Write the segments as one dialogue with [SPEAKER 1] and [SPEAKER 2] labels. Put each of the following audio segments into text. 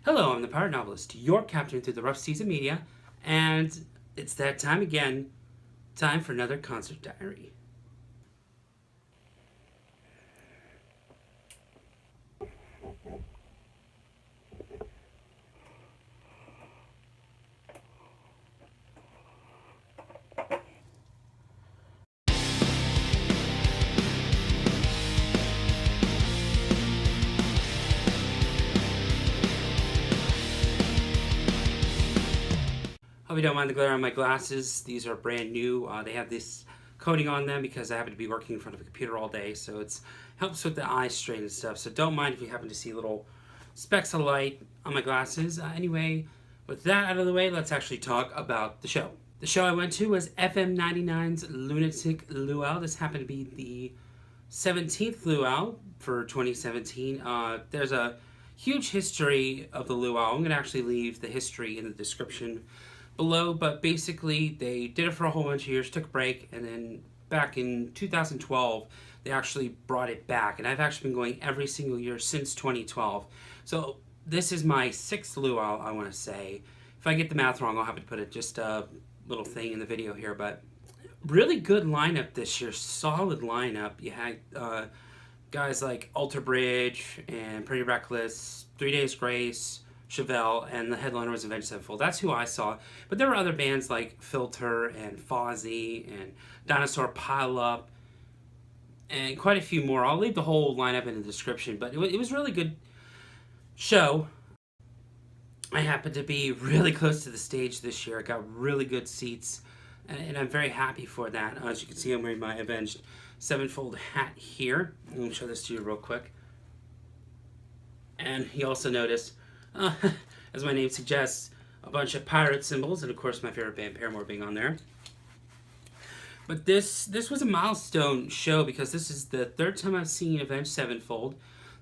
[SPEAKER 1] Hello, I'm the Pirate Novelist, your captain through the rough seas of media, and it's that time again. Time for another concert diary. Hope you don't mind the glare on my glasses. These are brand new. They have this coating on them because I happen to be working in front of a computer all day, so it helps with the eye strain and stuff. So don't mind if you happen to see little specks of light on my glasses. Anyway, with that out of the way, let's actually talk about the show. The show I went to was FM 99's Lunatic Luau. This happened to be the 17th luau for 2017. There's a huge history of the luau. I'm going to actually leave the history in the description below, but basically they did it for a whole bunch of years, took a break, and then back in 2012 they actually brought it back, and I've actually been going every single year since 2012. So this is my sixth luau, I want to say. If I get the math wrong, I'll have to put just a little thing in the video here, but really good lineup this year. Solid lineup. You had guys like Alter Bridge and Pretty Reckless, 3 Days Grace, Chevelle, and the headliner was Avenged Sevenfold. That's who I saw. But there were other bands like Filter and Fozzy and Dinosaur Pile Up and quite a few more. I'll leave the whole lineup in the description, but it was a really good show. I happened to be really close to the stage this year. I got really good seats, and I'm very happy for that. As you can see, I'm wearing my Avenged Sevenfold hat here. I'm going to show this to you real quick. And you also notice, as my name suggests, a bunch of pirate symbols, and of course my favorite band, Paramore, being on there. But this was a milestone show because this is the third time I've seen Avenged Sevenfold,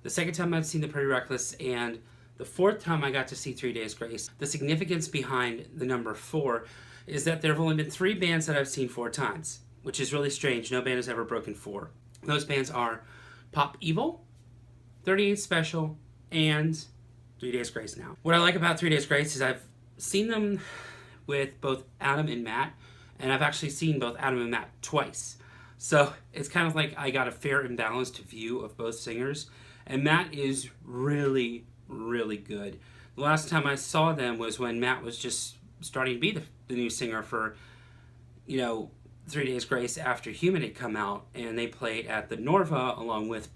[SPEAKER 1] the second time I've seen the Pretty Reckless, and the fourth time I got to see 3 Days Grace. The significance behind the number 4 is that there have only been 3 bands that I've seen 4 times, which is really strange. No band has ever broken 4. Those bands are Pop Evil, 38 Special, and 3 Days Grace now. What I like about 3 Days Grace is I've seen them with both Adam and Matt, and I've actually seen both Adam and Matt twice. So it's kind of like I got a fair and balanced view of both singers, and Matt is really, really good. The last time I saw them was when Matt was just starting to be the new singer for, 3 Days Grace after Human had come out, and they played at the Norva along with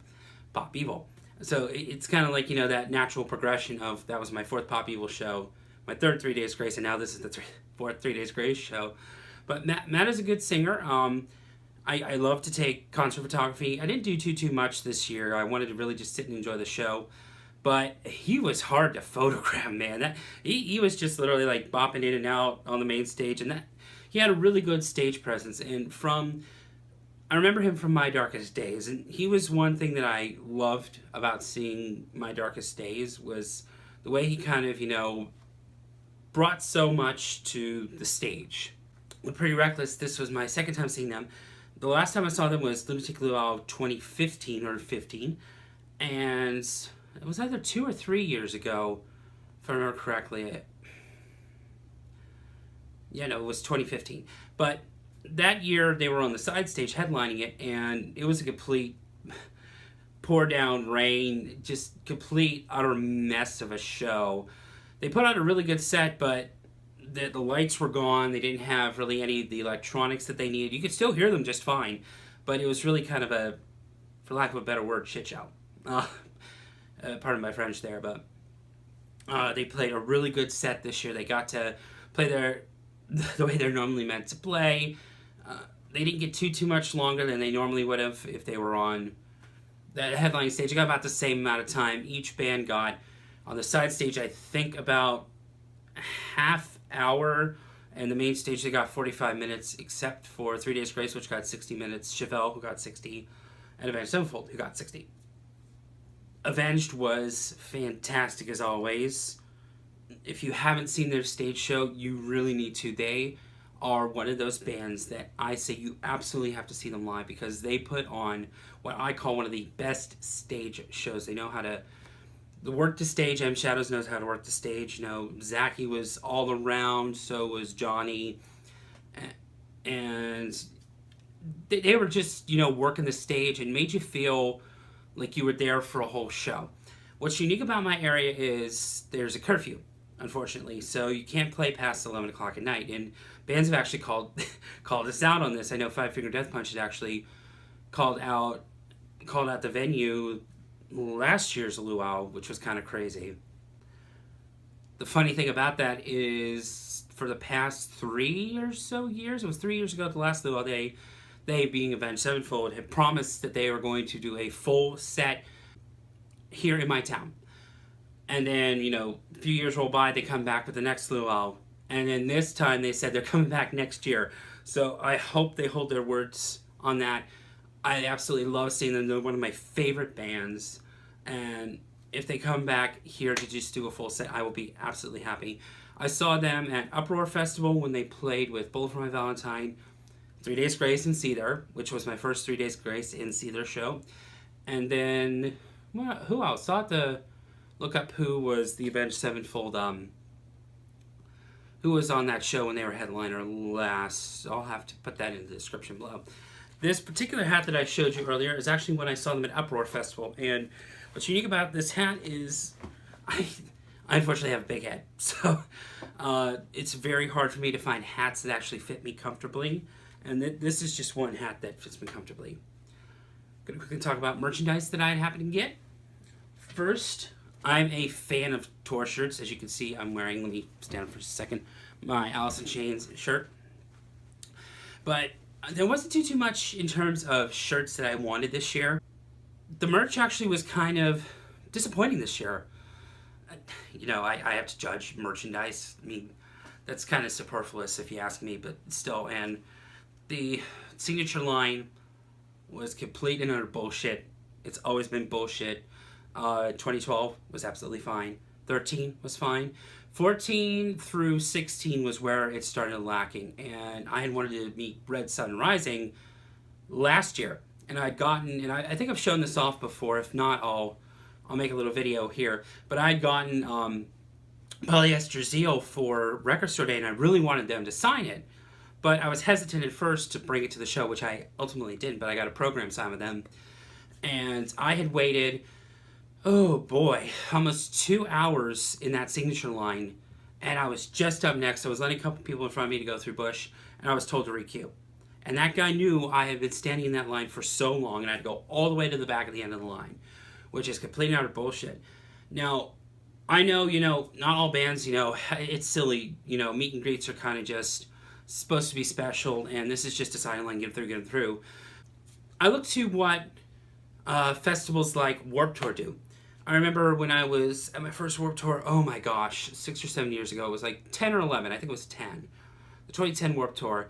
[SPEAKER 1] Pop Evil. So it's kind of like, that natural progression of that was my 4th Pop Evil show, my 3rd 3 Days Grace, and now this is the 4th 3 Days Grace show. But Matt is a good singer. I love to take concert photography. I didn't do too much this year. I wanted to really just sit and enjoy the show. But he was hard to photograph, man. He was just literally like bopping in and out on the main stage, and he had a really good stage presence. And I remember him from My Darkest Days, and he was one thing that I loved about seeing My Darkest Days was the way he kind of, brought so much to the stage. With Pretty Reckless, this was my second time seeing them. The last time I saw them was Lunatic Luau 2015 or 15, and it was either 2 or 3 years ago, if I remember correctly. It was 2015. But that year, they were on the side stage headlining it, and it was a complete pour down rain, just complete, utter mess of a show. They put out a really good set, but the lights were gone. They didn't have really any of the electronics that they needed. You could still hear them just fine, but it was really kind of a, for lack of a better word, shit show. Pardon my French there, but they played a really good set this year. They got to play the way they're normally meant to play. They didn't get too much longer than they normally would have if they were on that headlining stage. They got about the same amount of time. Each band got on the side stage, I think, about half hour, and the main stage they got 45 minutes, except for 3 Days Grace, which got 60 minutes, Chevelle, who got 60, and Avenged Sevenfold, who got 60. Avenged was fantastic as always. If you haven't seen their stage show, you really need to. They are one of those bands that I say you absolutely have to see them live because they put on what I call one of the best stage shows. They know how to the work to stage. M Shadows knows how to work the stage. You know, Zachy was all around. So was Johnny, and they were just, you know, working the stage and made you feel like you were there for a whole show. What's unique about my area is there's a curfew, unfortunately, so you can't play past 11 o'clock at night. And bands have actually called called us out on this. I know Five Finger Death Punch had actually called out the venue last year's luau, which was kind of crazy. The funny thing about that is, for the past 3 or so years, it was 3 years ago at the last luau, they being Avenged Sevenfold, had promised that they were going to do a full set here in my town. And then, you know, a few years roll by, they come back with the next luau. And then this time they said they're coming back next year. So I hope they hold their words on that. I absolutely love seeing them. They're one of my favorite bands. And if they come back here to just do a full set, I will be absolutely happy. I saw them at Uproar Festival when they played with Bullet for My Valentine, 3 Days Grace and Seether, which was my first 3 Days Grace and Seether show. And then, well, who else? I'll have to look up who was the Avenged Sevenfold, who was on that show when they were headliner last. I'll have to put that in the description below. This particular hat that I showed you earlier is actually when I saw them at Uproar Festival. And what's unique about this hat is I unfortunately have a big head. So it's very hard for me to find hats that actually fit me comfortably. And this is just one hat that fits me comfortably. I'm going to quickly talk about merchandise that I happened to get. First, I'm a fan of tour shirts. As you can see, I'm wearing, let me stand for a second, my Alice in Chains shirt. But there wasn't too much in terms of shirts that I wanted this year. The merch actually was kind of disappointing this year. You know, I have to judge merchandise. I mean, that's kind of superfluous if you ask me, but still. And the signature line was complete and utter bullshit. It's always been bullshit. 2012 was absolutely fine. 13 was fine. 14 through 16 was where it started lacking. And I had wanted to meet Red Sun Rising last year. And I'd gotten, and I think I've shown this off before. If not, I'll make a little video here. But I'd gotten Polyester Zeal for Record Store Day, and I really wanted them to sign it. But I was hesitant at first to bring it to the show, which I ultimately didn't. But I got a program signed with them. And I had waited, oh boy, almost 2 hours in that signature line. And I was just up next. I was letting a couple people in front of me to go through Bush, and I was told to requeue. And that guy knew I had been standing in that line for so long, and I had to go all the way to the back of the end of the line, which is complete and utter bullshit. Now, I know, you know, not all bands, you know, it's silly. You know, meet and greets are kind of just supposed to be special, and this is just a silent line, get them through. I look to what festivals like Warped Tour do. I remember when I was at my first Warped Tour, oh my gosh, 6 or 7 years ago, it was like 10 or 11, I think it was 10. The 2010 Warped Tour.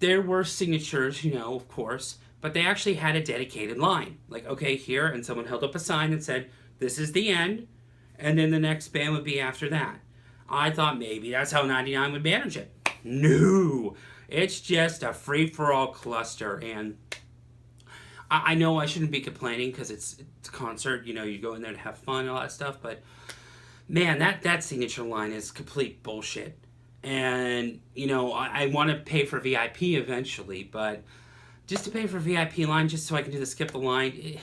[SPEAKER 1] There were signatures, you know, of course, but they actually had a dedicated line. Like, okay, here, and someone held up a sign and said, this is the end, and then the next band would be after that. I thought maybe that's how 99 would manage it. No, it's just a free-for-all cluster, and I know I shouldn't be complaining because it's a concert, you know, you go in there to have fun and all that stuff, but man, that signature line is complete bullshit. And, you know, I want to pay for VIP eventually, but just to pay for VIP line just so I can do the skip the line,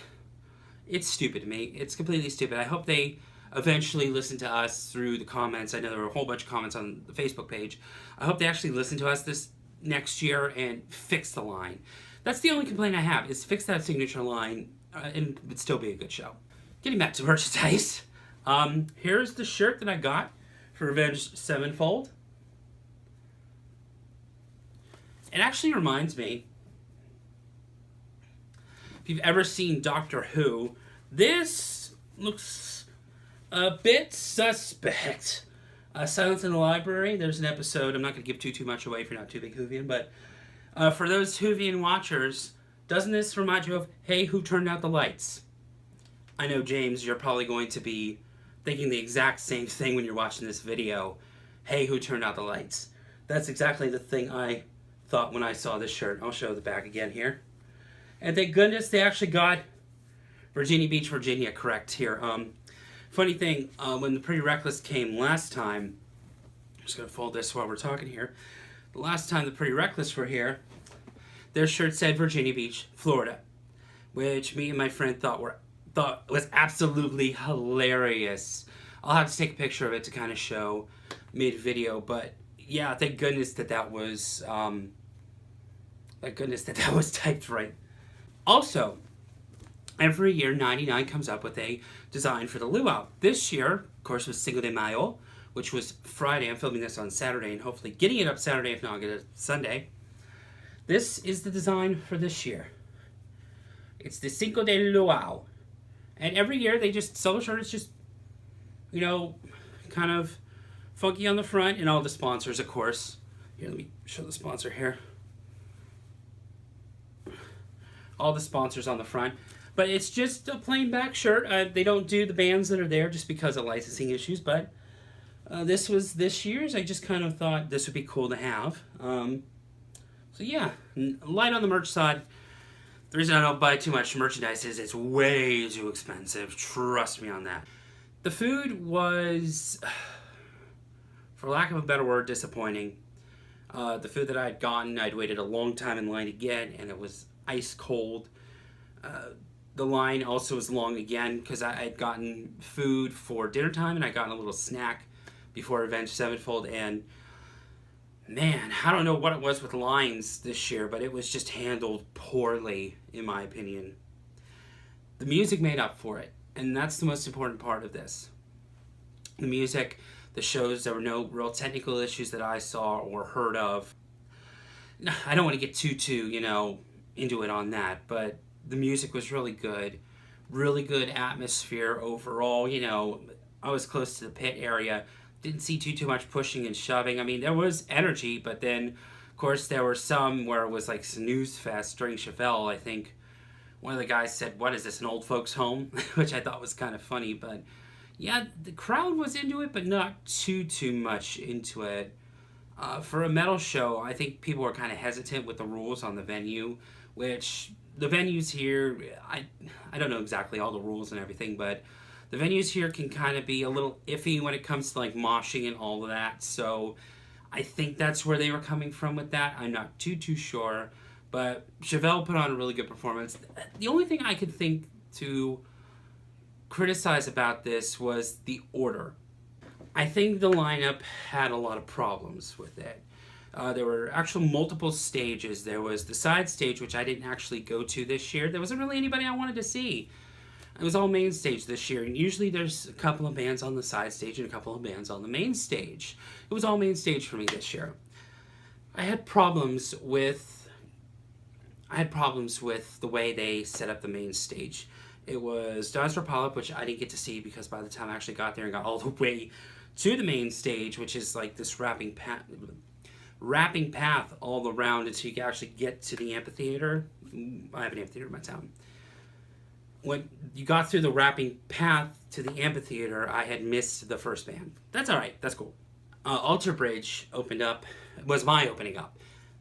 [SPEAKER 1] it's stupid to me. It's completely stupid. I hope they eventually listen to us through the comments. I know there were a whole bunch of comments on the Facebook page. I hope they actually listen to us this next year and fix the line. That's the only complaint I have, is fix that signature line, and it would still be a good show. Getting back to merchandise, here's the shirt that I got for Avenged Sevenfold. It actually reminds me, if you've ever seen Doctor Who, this looks a bit suspect. Silence in the Library, there's an episode, I'm not going to give too much away if you're not too big Whovian, but for those Whovian watchers, doesn't this remind you of, hey, who turned out the lights? I know, James, you're probably going to be thinking the exact same thing when you're watching this video. Hey, who turned out the lights? That's exactly the thing I thought when I saw this shirt. I'll show the back again here. And thank goodness they actually got Virginia Beach, Virginia correct here. Funny thing, when the Pretty Reckless came last time, I'm just gonna fold this while we're talking here. The last time the Pretty Reckless were here, their shirt said Virginia Beach, Florida, which me and my friend thought was absolutely hilarious. I'll have to take a picture of it to kind of show mid-video, but yeah, thank goodness that was typed right. Also, every year 99 comes up with a design for the luau. This year, of course, was Cinco de Mayo, which was Friday. I'm filming this on Saturday and hopefully getting it up Saturday, if not, I'll get it Sunday. This is the design for this year. It's the Cinco de Luau. And every year they just sell a shirt. It's just, kind of funky on the front, and all the sponsors, of course. Here, let me show the sponsor here. All the sponsors on the front. But it's just a plain back shirt. They don't do the bands that are there just because of licensing issues, but this was this year's. I just kind of thought this would be cool to have. So yeah, light on the merch side. The reason I don't buy too much merchandise is it's way too expensive. Trust me on that. The food was, for lack of a better word, disappointing. The food that I had gotten, I'd waited a long time in line to get, and it was ice cold. The line also was long again because I had gotten food for dinner time, and I got a little snack before Avenged Sevenfold, and man, I don't know what it was with lines this year, but it was just handled poorly, in my opinion. The music made up for it, and that's the most important part of this. The music, the shows, there were no real technical issues that I saw or heard of. I don't want to get too, into it on that, but the music was really good atmosphere overall. I was close to the pit area. Didn't see too much pushing and shoving. I mean, there was energy, but then, of course, there were some where it was like snooze fest during Chevelle. I think one of the guys said, "What is this, an old folks' home?" which I thought was kind of funny. But yeah, the crowd was into it, but not too much into it. For a metal show, I think people were kind of hesitant with the rules on the venue, which the venues here, I don't know exactly all the rules and everything, but the venues here can kind of be a little iffy when it comes to like moshing and all of that. So I think that's where they were coming from with that. I'm not too sure, but Chevelle put on a really good performance. The only thing I could think to criticize about this was the order. I think the lineup had a lot of problems with it. There were actually multiple stages. There was the side stage, which I didn't actually go to this year. There wasn't really anybody I wanted to see. It was all main stage this year, and usually there's a couple of bands on the side stage and a couple of bands on the main stage. It was all main stage for me this year. I had problems with the way they set up the main stage. It was Dinosaur Polyp, which I didn't get to see because by the time I actually got there and got all the way to the main stage, which is like this wrapping path all around until you can actually get to the amphitheater. I have an amphitheater in my town. When you got through the wrapping path to the amphitheater, I had missed the first band. That's all right. That's cool. Alter Bridge was my opening up.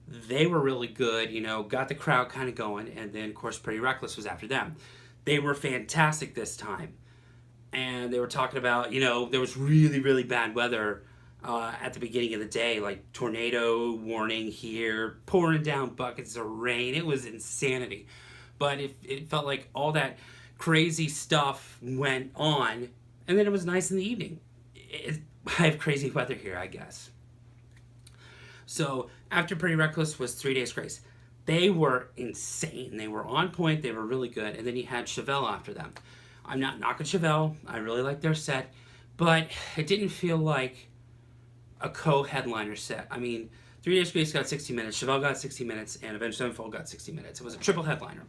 [SPEAKER 1] They were really good, got the crowd kind of going, and then, of course, Pretty Reckless was after them. They were fantastic this time. And they were talking about, there was really bad weather at the beginning of the day, like tornado warning here, pouring down buckets of rain. It was insanity. But it felt like all that crazy stuff went on, and then it was nice in the evening. I have crazy weather here, I guess. So after Pretty Reckless was 3 Days Grace. They were insane. They were on point. They were really good. And then you had Chevelle after them. I'm not knocking Chevelle. I really like their set. But it didn't feel like a co-headliner set. I mean, 3 Days Grace got 60 minutes, Chevelle got 60 minutes, and Avenged Sevenfold got 60 minutes. It was a triple headliner.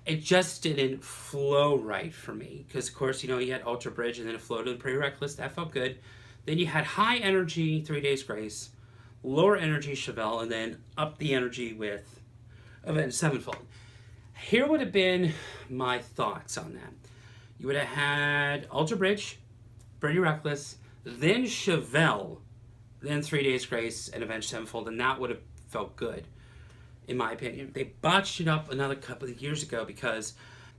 [SPEAKER 1] It just didn't flow right for me. Because, of course, you had Ultra Bridge, and then it flowed to the Pretty Reckless. That felt good. Then you had high energy 3 Days Grace, lower energy Chevelle, and then up the energy with Avenged Sevenfold. Here would have been my thoughts on that. You would have had Ultra Bridge, Pretty Reckless, then Chevelle, then 3 Days Grace, and Avenged Sevenfold, and that would have felt good, in my opinion. They botched it up another couple of years ago because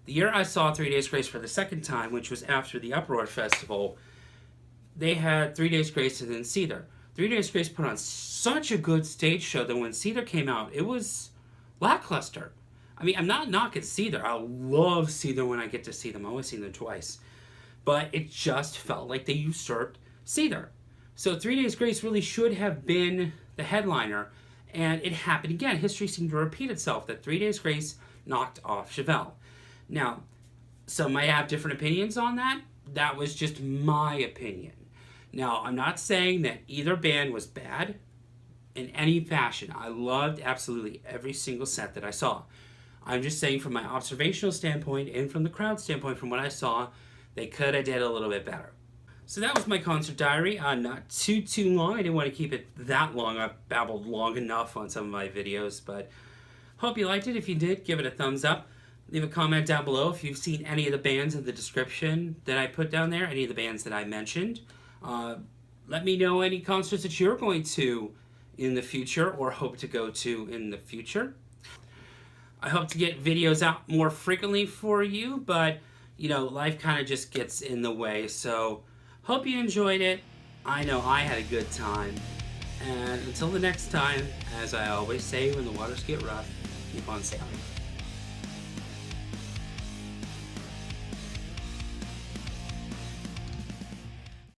[SPEAKER 1] The year I saw 3 Days Grace for the second time, which was after the Uproar Festival, they had 3 Days Grace and then Cedar. 3 Days Grace put on such a good stage show that when Cedar came out, it was lackluster. I mean, I'm not knocking Cedar. I love Cedar when I get to see them. I always seen them twice. But it just felt like they usurped Cedar. So 3 Days Grace really should have been the headliner, and it happened again. History seemed to repeat itself, that 3 Days Grace knocked off Chevelle. Now, some might have different opinions on that. That was just my opinion. Now, I'm not saying that either band was bad in any fashion. I loved absolutely every single set that I saw. I'm just saying from my observational standpoint and from the crowd standpoint, from what I saw, they could have did a little bit better. So that was my concert diary. Not too long. I didn't want to keep it that long. I've babbled long enough on some of my videos, but hope you liked it. If you did, give it a thumbs up. Leave a comment down below if you've seen any of the bands in the description that I put down there, any of the bands that I mentioned. Let me know any concerts that you're going to in the future or hope to go to in the future. I hope to get videos out more frequently for you, but you know, life kind of just gets in the way. So hope you enjoyed it. I know I had a good time. And until the next time, as I always say when the waters get rough, keep on sailing.